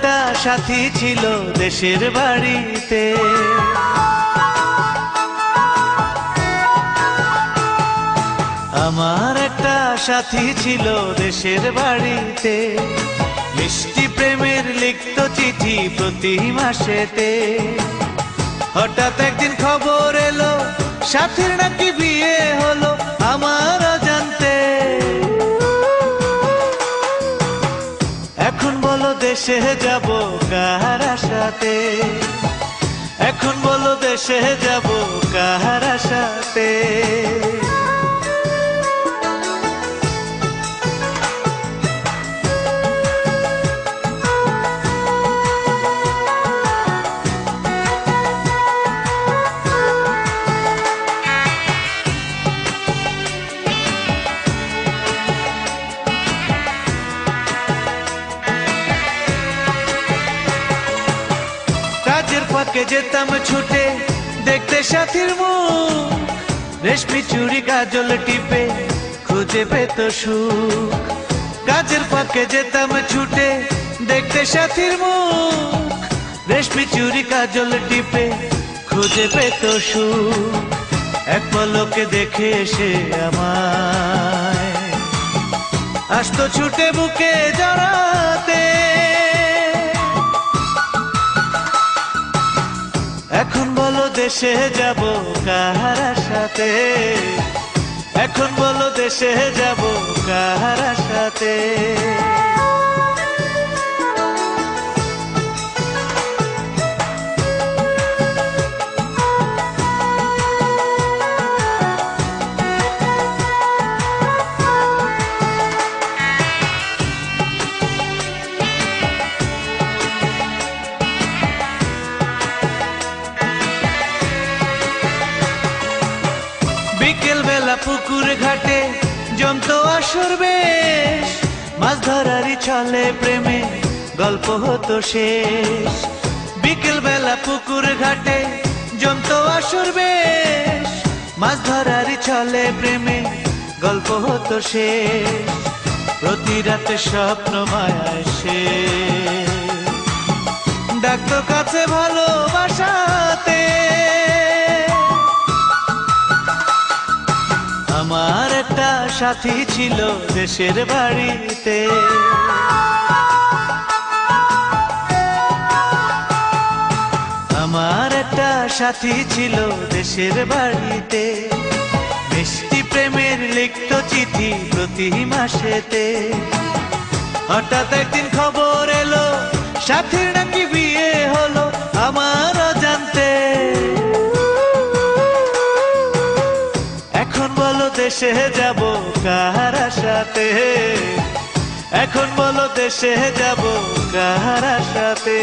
একটা সাথী ছিল দেশের বাড়িতে, আমার একটা সাথী ছিল দেশের বাড়িতে, মিষ্টি প্রেমের লিখত চিঠি প্রতি মাসেতে। হঠাৎ একদিন খবর এলো সাথীর নাকি বিয়ে হলো আমার অজান্তে। এখন বলো দেশে যাব কার আশাতে, এখন বলো দেশে যাব কার আশাতে। কাজের ফাঁকে যেতাম ছুটে দেখতে সাথীর মুখ, রেশমি চুড়ি কাজল টিপে খুঁজে পেত সুখ। কাজের ফাঁকে যেতাম ছুটে দেখতে সাথীর মুখ, রেশমি চুড়ি কাজল টিপে খুঁজে পেত সুখ। এক পলকে দেখে এসে আমায় আসতো ছুটে বুকে জড়াতে। এখন বলো দেশে যাব কার আশাতে, এখন বলো দেশে যাব কার আশাতে। বিকেল বেলা পুকুর ঘাটে জমতো আসর বেশ, মাছ ধরারই ছলে প্রেমে গল্প হতো শেষ। বিকেল বেলা পুকুর ঘাটে জমতো আসর বেশ, মাছ ধরারই ছলে প্রেমে গল্প হতো শেষ। প্রতি রাতে স্বপ্ন মায়ায় সে ডাকতো কাছে ভালোবাসাতে। আমার একটা সাথী ছিল দেশের বাড়িতে, আমার একটা সাথী ছিল দেশের বাড়িতে, মিষ্টি প্রেমের লিখত চিঠি প্রতি মাসেতে। হঠাৎ একদিন খবর এলো সাথীর নাকি বিয়ে হলো আমার অজান্তে। এখন বলো দেশে যাব কার আশাতে, এখন বলো দেশে যাব কার আশাতে।